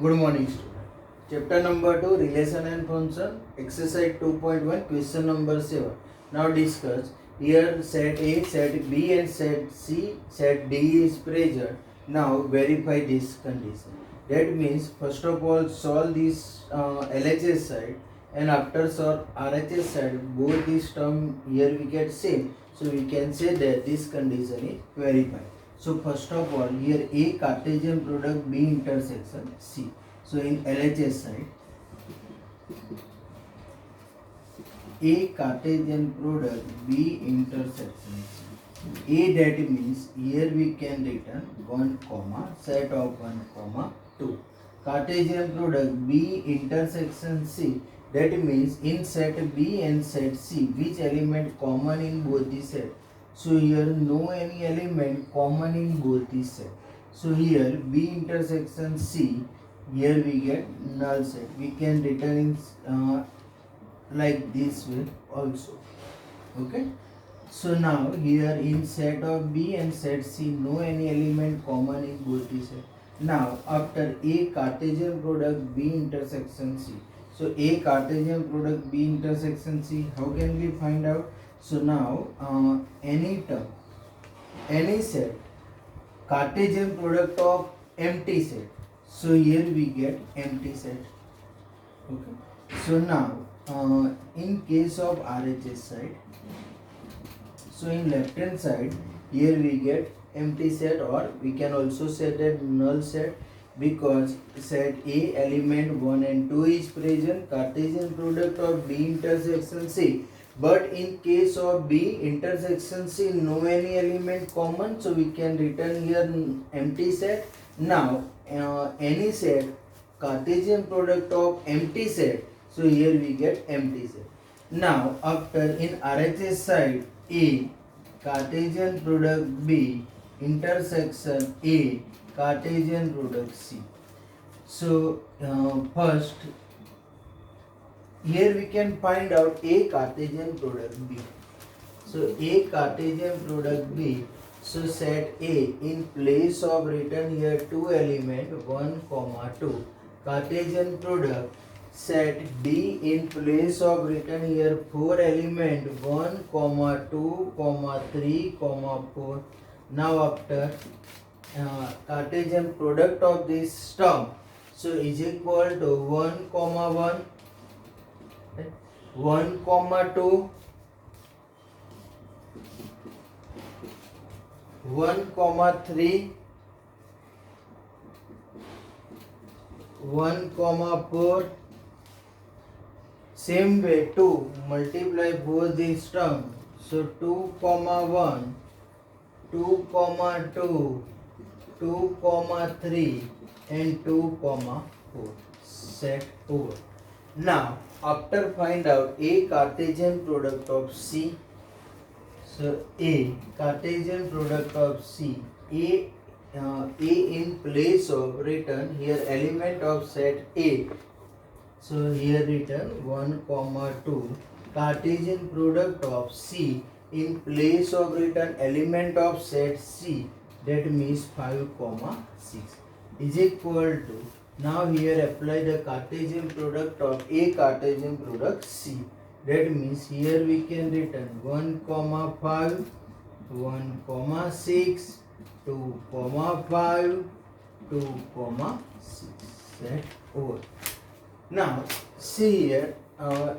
Good morning, student. Chapter number 2, Relation and Function, exercise 2.1, question number 7. Now discuss. Here set A, set B and set C, set D is present. Now verify this condition. That means first of all solve this LHS side, and after solve RHS side, both these term here we get same. So we can say that this condition is verified. So first of all here A Cartesian product B intersection C. So in LHS side A Cartesian product B intersection C. A, that means here we can written 1 comma set of 1 comma 2. Cartesian product B intersection C, that means in set B and set C which element common in both the set. So here no any element common in both the set. So here B intersection C, here we get null set. We can return in like this way also. Okay. So now here in set of B and set C no any element common in both the set. Now after A Cartesian product B intersection C. So A Cartesian product B intersection C, how can we find out? So now any term, any set, Cartesian product of empty set. So here we get empty set. Okay. So now in case of RHS side, so in left hand side here we get empty set, or we can also say that null set, because set A element 1 and 2 is present, Cartesian product of B intersection C. But in case of B intersection C no any element common, so we can return here empty set. Now any set Cartesian product of empty set, so here we get empty set. Now after in RHS side A Cartesian product B intersection A Cartesian product C. So first here we can find out A Cartesian product B. So A Cartesian product B. So set A in place of written here two element 1 comma 2. Cartesian product set D in place of written here 4 element 1 comma 2 comma 3 comma 4. Now after Cartesian product of this term, so is equal to 1 comma 1, 1 comma 2, 1 comma 3, 1 comma 4. Same way to multiply both these terms. So 2 comma 1, 2 comma 2, 2 comma 3 and 2 comma 4. Set over. Now after find out A Cartesian product of C. So A Cartesian product of C. A in place of written here element of set A. So here written 1 comma 2. Cartesian product of C in place of written element of set C, that means 5 comma 6 is equal to. Now here apply the Cartesian product of A Cartesian product C. That means here we can written 1 comma 5, 1 comma 6, 2 comma 5, 2 comma 6. Set over. Now see here,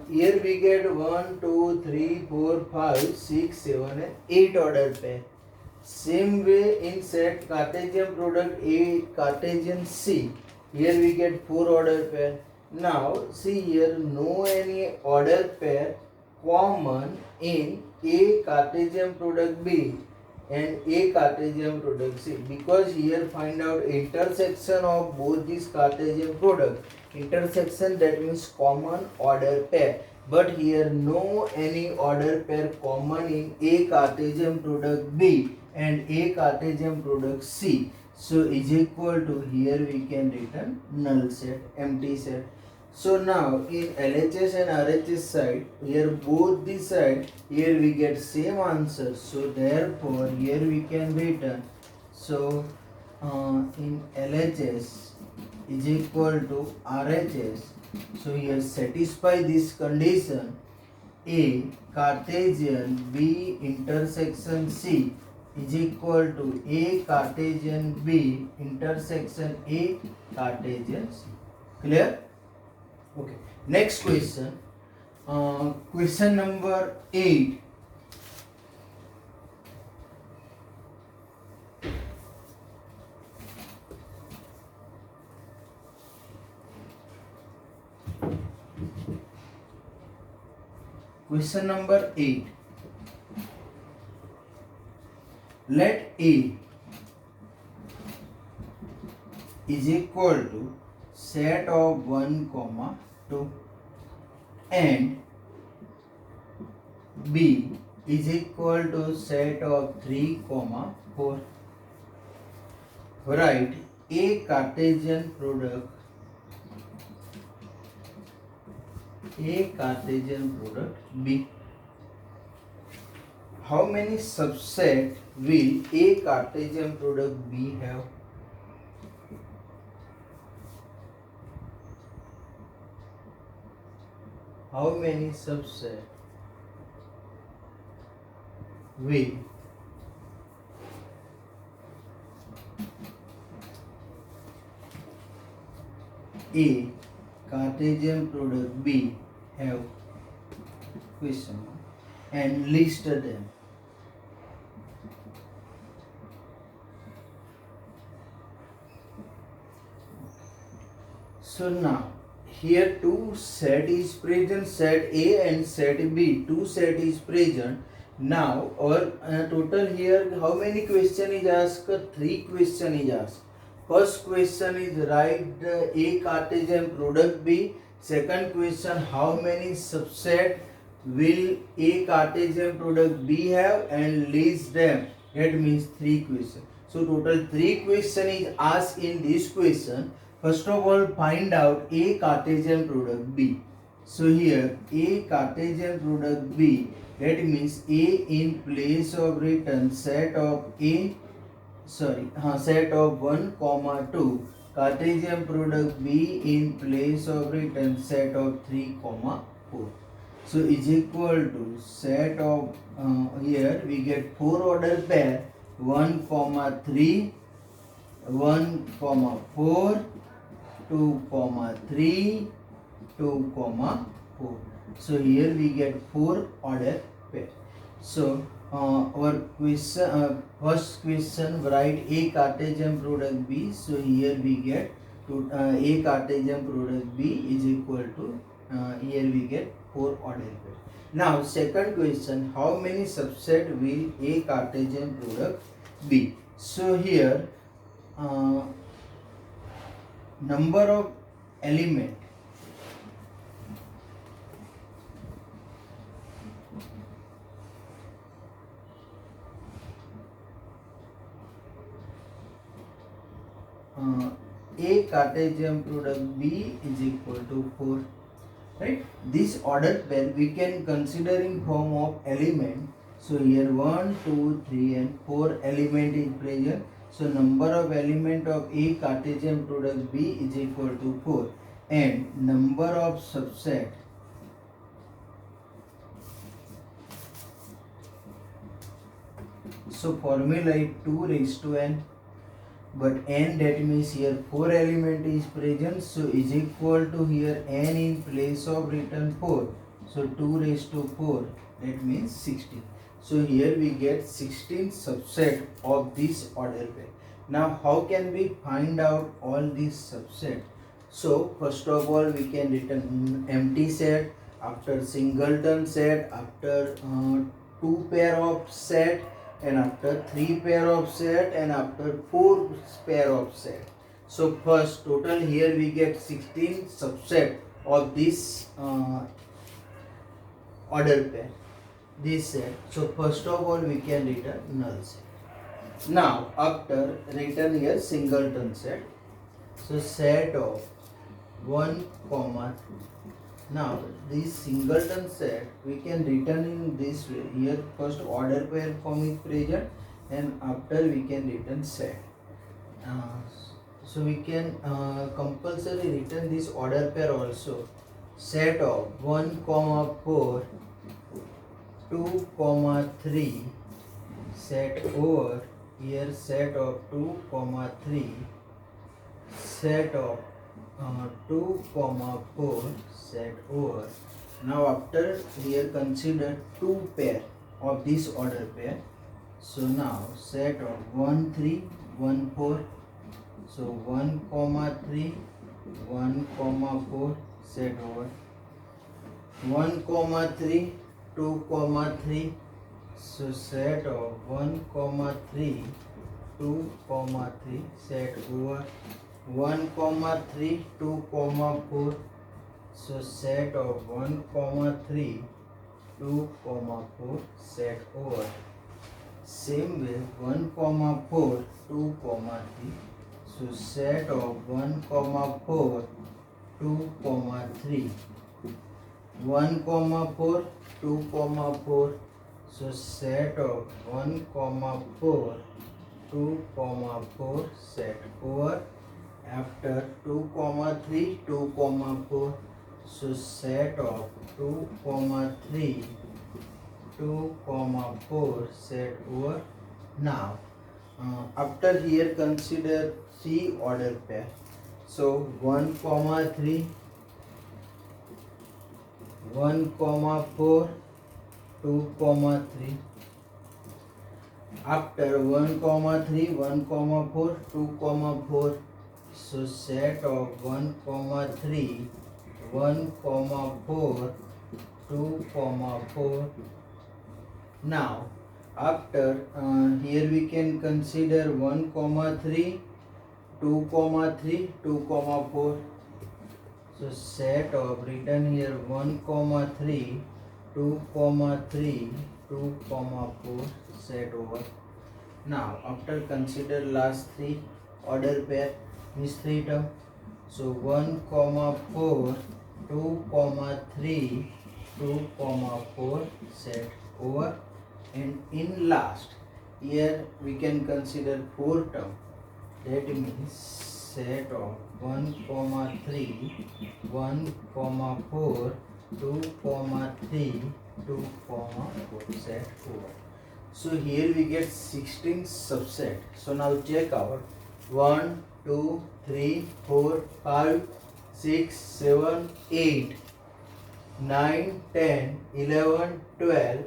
here we get 1, 2, 3, 4, 5, 6, 7 and 8 order pair. Same way in set Cartesian product A Cartesian C, here we get 4 order pair. Now see here no any order pair common in A Cartesian product B and A Cartesian product C, because here find out intersection of both these Cartesian product. Intersection, that means common order pair, but here no any order pair common in A Cartesian product B and A Cartesian product C. So is equal to, here we can return null set, empty set. So now in LHS and RHS side, here both the side, here we get same answer. So therefore here we can return. So in LHS is equal to RHS. So here satisfy this condition. A Cartesian B intersection C is equal to A Cartesian B intersection A Cartesian C. Clear? Okay. Next question. Question number 8. Question number 8. Let A is equal to set of 1, 2 and B is equal to set of 3, 4. Write A Cartesian product B. How many subset will A Cartesian product B have? How many subset will A Cartesian product B have? Question mark. And list them. So now here two set is present, set A and set B. Two set is present. Now our total here how many question is asked? 3 question is asked. First question is write the A Cartesian product B. Second question, how many subset will A Cartesian product B have and list them. That means 3 questions. So total 3 question is asked in this question. First of all, find out A Cartesian product B. So here A Cartesian product B, that means A in place of written set of set of 1, 2. Cartesian product B in place of written set of 3, 4. So is equal to set of here we get 4 order pair 1, 3, 1, 4, 2, 3, 2, 4. So here we get 4 order pair. So our question, first question, write A Cartesian product B. So here we get A Cartesian product B is equal to here we get 4 order pair. Now second question, how many subset will A Cartesian product B? So here number of element A Cartesian product B is equal to 4, right? This order pair we can consider in form of element. So here 1, 2, 3 and 4 element is present. So number of element of A Cartesian product B is equal to 4 and number of subset so formula is 2 raised to n, but n that means here 4 element is present, so is equal to here n in place of written 4, so 2 raised to 4, that means 16. So here we get 16 subset of this order pair. Now how can we find out all these subset? So first of all we can return empty set, after singleton set, after 2 pair of set, and after 3 pair of set, and after 4 pair of set. So first total here we get 16 subset of this order pair, this set. So first of all we can return null set. Now after return here singleton set, so set of 1, now this singleton set we can return in this way. Here first order pair form is present and after we can return set So we can compulsory return this order pair also. Set of 1 comma 4 2 comma 3 set over here set of 2 comma 3 set of 2 comma 4 set over. Now after here consider two pair of this order pair. So now set of 1 3 1 4. So 1 comma 3 1 comma 4 set over 1 comma 3 2 comma 3. So set of 1 comma 3 2 comma 3 set over 1 comma 3 2 comma 4. So set of 1 comma 3 2 comma 4 set over. Same way 1 comma 4 2 comma 3. So set of 1 comma 4 2 comma 3 1 comma 4 2 comma 4. So set of 1 comma 4 2 comma 4 set over. After 2 comma 3 2 comma 4. So set of 2 comma 3 2 comma 4 set over. Now after here consider C order pair. So 1 comma 3 1 comma 4 2 comma 3. After 1 comma 3 1 comma 4 2 comma 4. So set of 1 comma 3 1 comma 4 2 comma 4. Now after here we can consider 1 comma 3 2 comma 3 2 comma 4. So set of written here 1 comma 3 2 comma 3 2 comma 4 set over. Now after consider last three order pair means three term. So 1 comma 4 2 comma 3 2 comma 4 set over. And in last here we can consider four term. That means set of 1 comma 3 1 comma 4 2 comma 3 2 comma 4 set over. So here we get 16 subset. So now check out 1 2 3 4 5 6 7 8 9 10 11 12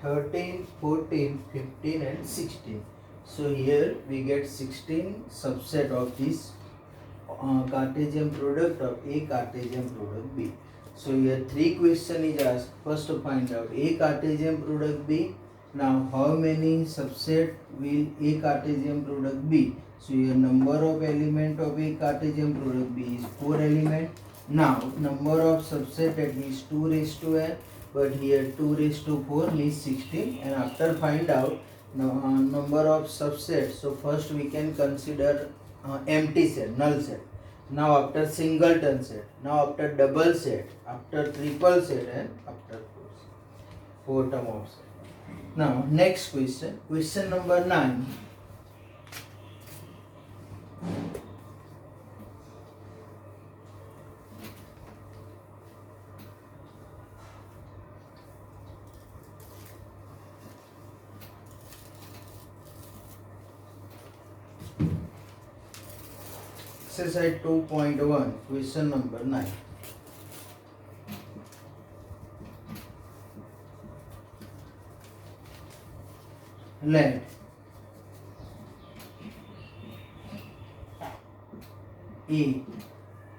13 14 15 and 16. So here we get 16 subset of this Cartesian product of A, Cartesian product B. So here three question is asked. First to find out A Cartesian product B. Now how many subset will A Cartesian product B? So here number of element of A Cartesian product B is 4 element. Now number of subset at least 2 raised to n, but here 2 raised to 4 means 16. And after find out number of subsets, so first we can consider empty set, null set. Now after singleton set, now after double set, after triple set, and after four term of set. Now next question, question number 9. Exercise 2.1, question number 9. Let A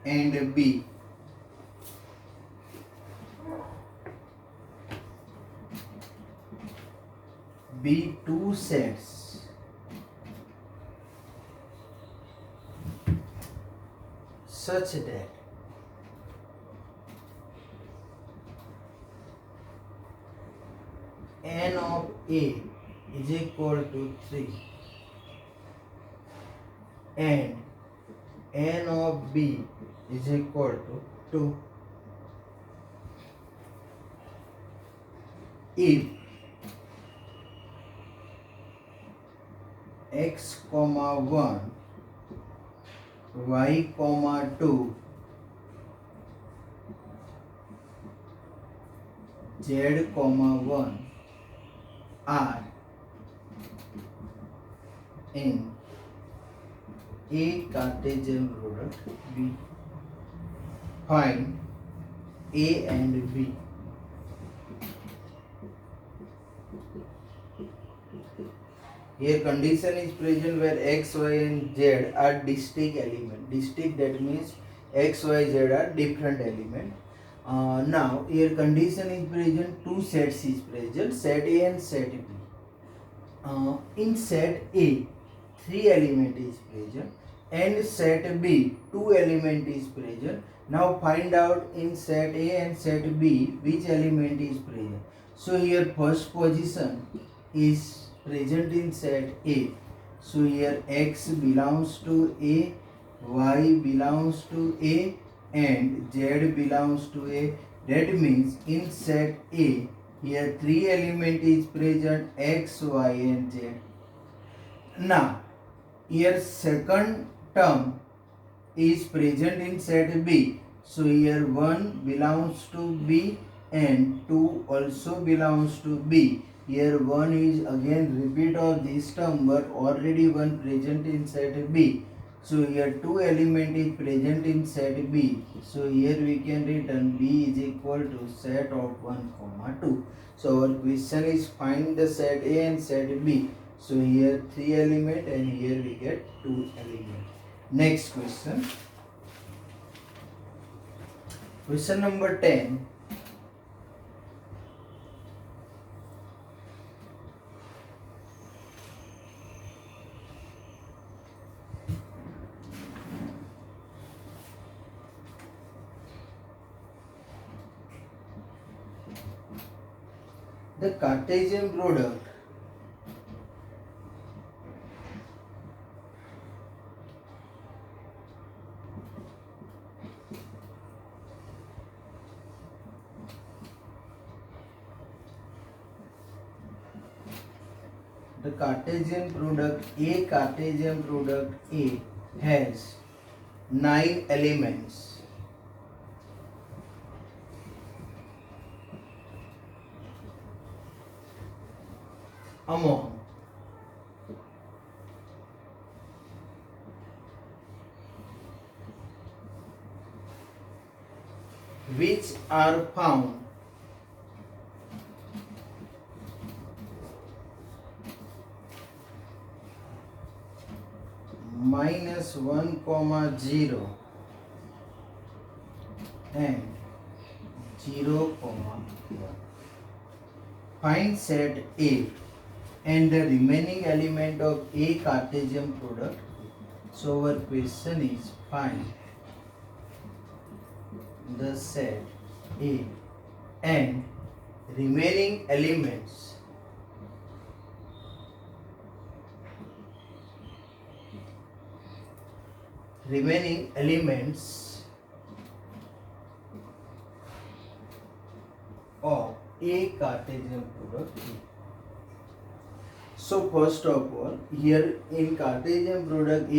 and B be two sets such that n of A is equal to 3 and n of B is equal to 2 if x comma 1 y comma 2 z comma 1 are in A Cartesian product B. Find A and B. Here condition is present where x, y and z are distinct element. Distinct, that means x, y, z are different element. Now here condition is present, two sets is present, set A and set B. In set A, 3 element is present and set B, 2 element is present. Now find out in set A and set B which element is present. So here first position is present in set A. So here x belongs to A, y belongs to A and z belongs to A. That means in set A, here 3 element is present, x, y and z. Now here second term is present in set B. So here 1 belongs to B and 2 also belongs to B. Here 1 is again repeat of this term, but already 1 present in set B. So here 2 element is present in set B. So here we can written B is equal to set of 1 comma 2. So our question is find the set A and set B. So here 3 element and here we get 2 element. Next question. Question number 10. The Cartesian product Cartesian product A has 9 elements. Among which are found minus 1 comma 0 and 0 comma 1. Find set A and the remaining element of A Cartesian product. So our question is find the set A and remaining elements of A Cartesian product A. So first of all, here in Cartesian product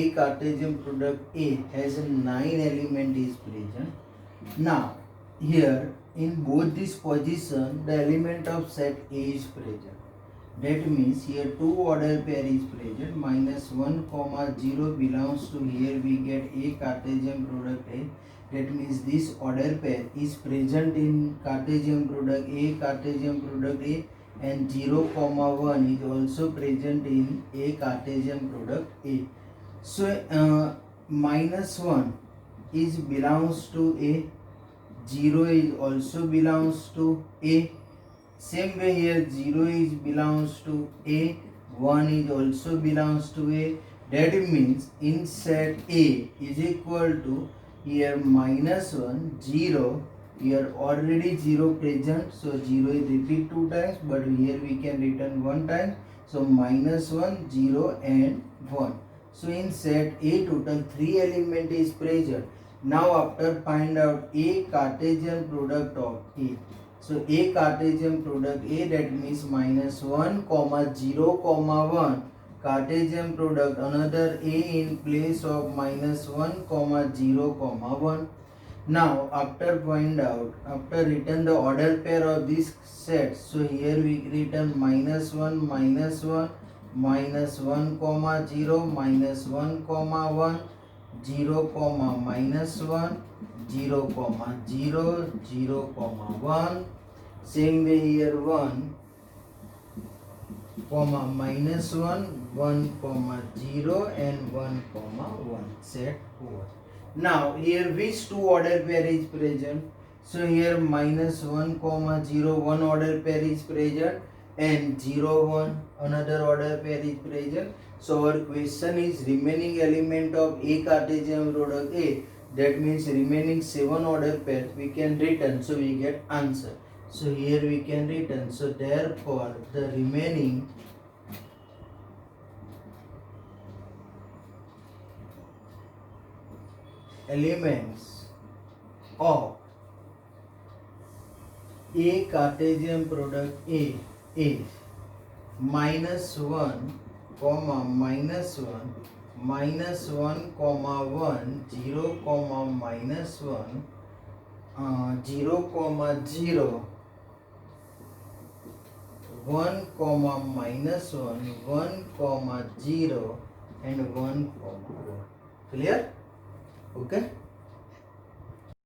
A has 9 element is present. Now here in both this position the element of set A is present. That means here 2 order pair is present. Minus 1 comma 0 belongs to, here we get A Cartesian product A. That means this order pair is present in Cartesian product A, and 0 comma 1 is also present in A Cartesian product A. So minus 1 is belongs to A, 0 is also belongs to A. Same way here 0 is belongs to A, 1 is also belongs to A. That means in set A is equal to, here minus 1, 0, here already 0 present, so 0 is repeat 2 times, but here we can return 1 time. So minus 1, 0 and 1. So in set A total 3 element is present. Now after find out A Cartesian product of A. So A Cartesian product A, that means minus 1 comma 0 comma 1 Cartesian product another a in place of -1 comma 0 comma 1. Now after written the order pair of this set, so here we written -1 -1 comma 0 -1 comma 1 0 comma -1 0 comma 0 0 comma 1. Same way here 1 comma -1 1 comma 0 and 1 comma 1 set over. Now here which two order pair is present? So here -1 comma 0 one order pair is present and 0 1 another order pair is present. So our question is remaining element of A Cartesian product A, that means remaining 7 order pairs we can return, so we get answer. So here we can return, so therefore the remaining elements of A Cartesian product A is -1 comma -1 -1 comma 1 0 comma -1 0 comma 0 1 comma -1 1 comma 0 and 1 comma 1. Clear? Okay.